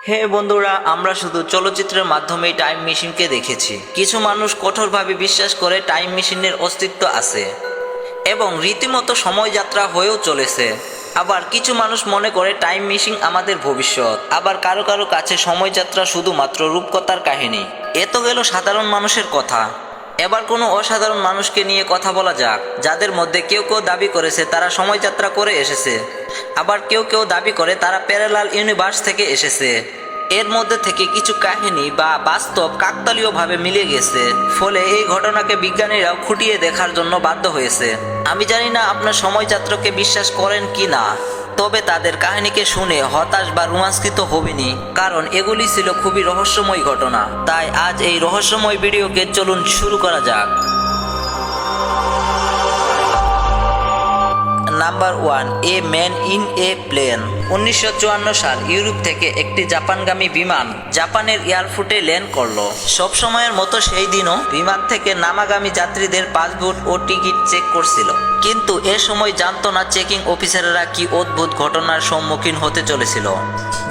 হ্যাঁ বন্ধুরা, আমরা শুধু চলচ্চিত্রের মাধ্যমেই টাইম মেশিনকে দেখেছি। কিছু মানুষ কঠোরভাবে বিশ্বাস করে টাইম মেশিনের অস্তিত্ব আছে এবং রীতিমতো সময়যাত্রা হয়েও চলেছে। আবার কিছু মানুষ মনে করে টাইম মেশিন আমাদের ভবিষ্যৎ। আবার কারো কারো কাছে সময়যাত্রা শুধুমাত্র রূপকথার কাহিনী। এ তো গেল সাধারণ মানুষের কথা। এবার কোনো অসাধারণ মানুষকে নিয়ে কথা বলা যাক, যাদের মধ্যে কেউ কেউ দাবি করেছে তারা সময়যাত্রা করে এসেছে, আবার কেউ কেউ দাবি করে তারা প্যারালাল ইউনিভার্স থেকে এসেছে। এর মধ্যে থেকে কিছু কাহিনী বা বাস্তব কাকতালীয়ভাবে মিলে গেছে, ফলে এই ঘটনাকে বিজ্ঞানীরাও খুঁটিয়ে দেখার জন্য বাধ্য হয়েছে। আমি জানি না আপনার সময়যাত্রাকে বিশ্বাস করেন কি না, তবে তাদের কাহিনীকে শুনে হতাশ বা রোমাঞ্চিত হবেনি, কারণ এগুলি ছিল খুবই রহস্যময় ঘটনা। তাই আজ এই রহস্যময় ভিডিওকে চলুন শুরু করা যাক। Number 1, a man in a plane. 1954 সাল ইউরোপ থেকে একটি জাপানগামী বিমান জাপানের এয়ারপোর্টে ল্যান্ড করলো। সবসময়ের মতো সেই দিনও বিমান থেকে নামাগামী যাত্রীদের পাসপোর্ট ও টিকিট চেক করছিল। কিন্তু এ সময় জানতো না চেকিং অফিসাররা কি অদ্ভুত ঘটনার সম্মুখীন হতে চলেছিল।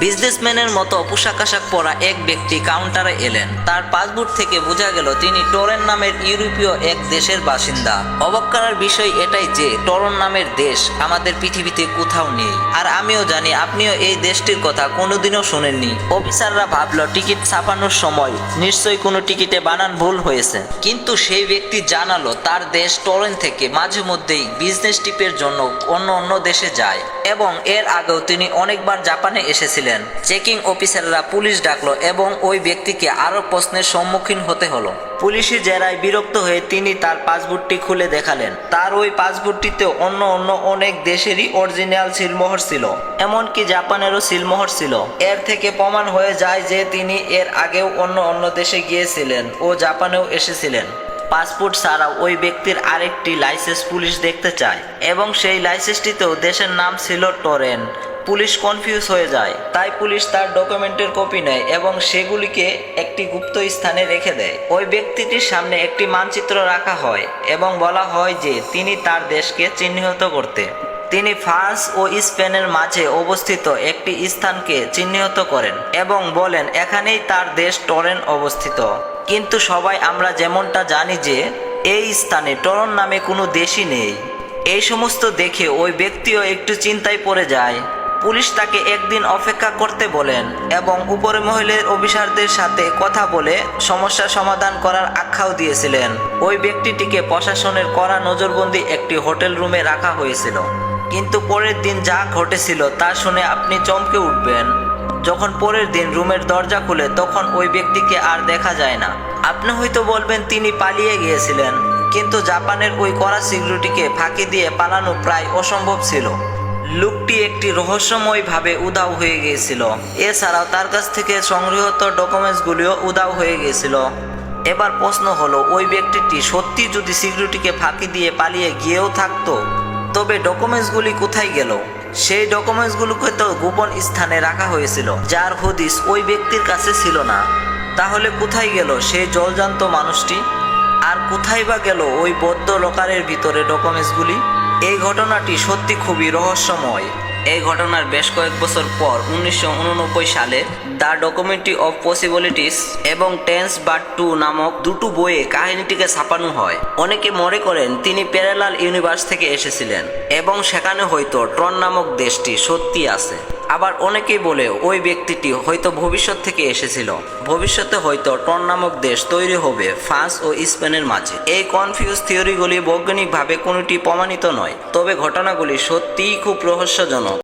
বিজনেসম্যানের মতো পোশাক আশাক পরা এক ব্যক্তি কাউন্টারে এলেন। তার পাসপোর্ট থেকে বোঝা গেল তিনি টরেন নামের ইউরোপীয় এক দেশের বাসিন্দা। অবাক করার বিষয় এটাই যে টরন নামের দেশ আমাদের পৃথিবীতে কোথাও নেই, আর আমিও জানি আপনিও এই দেশটির কথা কোনোদিনও শোনেননি। অফিসাররা ভাবলো টিকিট ছাপানোর সময় নিশ্চয়ই কোনো টিকিটে বানান ভুল হয়েছে, কিন্তু সেই ব্যক্তি জানালো তার দেশ টরেন থেকে মাঝে মধ্যেই বিজনেস ট্রিপের জন্য অন্য দেশে যায় এবং এর আগেও তিনি অনেকবার জাপানে এসেছিলেন। চেকিং অফিসাররা পুলিশ ডাকলো এবং ওই ব্যক্তিকে আরো প্রশ্নের সম্মুখীন হতে হলো। পুলিশি জেরায় বিরক্ত হয়ে তিনি তার পাসপোর্টটি খুলে দেখালেন। তার ওই পাসপোর্টটিতে অন্য অনেক দেশেরই অরিজিনাল সিলমোহর ছিল, এমনকি জাপানেরও সিলমোহর ছিল। এর থেকে প্রমাণ হয়ে যায় যে তিনি এর আগেও অন্য দেশে গিয়েছিলেন ও জাপানেও এসেছিলেন। পাসপোর্ট ছাড়াও ওই ব্যক্তির আরেকটি লাইসেন্স পুলিশ দেখতে চায় এবং সেই লাইসেন্সটিতেও দেশের নাম ছিল টরেন। পুলিশ কনফিউজ হয়ে যায়, তাই পুলিশ তার ডকুমেন্টের কপি নেয় এবং সেগুলিকে একটি গুপ্ত স্থানে রেখে দেয়। ওই ব্যক্তিটির সামনে একটি মানচিত্র রাখা হয় এবং বলা হয় যে তিনি তার দেশকে চিহ্নিত করতে। তিনি ফ্রান্স ও স্পেনের মাঝে অবস্থিত একটি স্থানকে চিহ্নিত করেন এবং বলেন এখানেই তার দেশ টরেন অবস্থিত। কিন্তু সবাই আমরা যেমনটা জানি যে এই স্থানে টরন নামে কোনো দেশই নেই। এই সমস্ত দেখে ওই ব্যক্তিও একটু চিন্তায় পড়ে যায়। পুলিশ তাকে একদিন অপেক্ষা করতে বলেন এবং উপরে মহলের অফিসারদের সাথে কথা বলে সমস্যার সমাধান করার আখ্যাও দিয়েছিলেন। ওই ব্যক্তিটিকে প্রশাসনের কড়া নজরবন্দি একটি হোটেল রুমে রাখা হয়েছিল। কিন্তু পরের দিন যা ঘটেছিল তা শুনে আপনি চমকে উঠবেন। যখন পরের দিন রুমের দরজা খুলে তখন ওই ব্যক্তিকে আর দেখা যায় না। আপনি হয়তো বলবেন তিনি পালিয়ে গিয়েছিলেন, কিন্তু জাপানের ওই কড়া সিকিউরিটিকে ফাঁকি দিয়ে পালানো প্রায় অসম্ভব ছিল। লোকটি একটি রহস্যময়ভাবে উধাও হয়ে গিয়েছিল। এছাড়াও তার কাছ থেকে সংগৃহীত ডকুমেন্টসগুলিও উধাও হয়ে গিয়েছিল। এবার প্রশ্ন হলো, ওই ব্যক্তিটি সত্যি যদি সিকিউরিটিকে ফাঁকি দিয়ে পালিয়ে গিয়েও থাকতো, তবে ডকুমেন্টসগুলি কোথায় গেল? সেই ডকুমেন্টসগুলোকে তো গোপন স্থানে রাখা হয়েছিল, যার হদিস ওই ব্যক্তির কাছে ছিল না। তাহলে কোথায় গেল সেই জলজান্ত মানুষটি? আর কোথায় বা গেল ওই বদ্ধ লকারের ভিতরে ডকুমেন্টসগুলি? এই ঘটনাটি সত্যি খুবই রহস্যময়। এই ঘটনার বেশ কয়েক বছর পর 1989 সালে দ্য ডকুমেন্টারি অফ পসিবিলিটিস এবং টেন্স বাট 2 নামক দুটো বইয়ে কাহিনীটিকে ছাপানো হয়। অনেকে মনে করেন তিনি প্যারালাল ইউনিভার্স থেকে এসেছিলেন এবং সেখানে হয়তো ট্রন নামক দেশটি সত্যি আছে। আবার অনেকেই বলে ওই ব্যক্তিটি হয়তো ভবিষ্যৎ থেকে এসেছিল। ভবিষ্যতে হয়তো ট্রন নামক দেশ তৈরি হবে ফ্রান্স ও স্পেনের মাঝে। এই কনফিউজ থিওরিগুলি বৈজ্ঞানিকভাবে কোনোটি প্রমাণিত নয়, তবে ঘটনাগুলি সত্যিই খুব রহস্যজনক।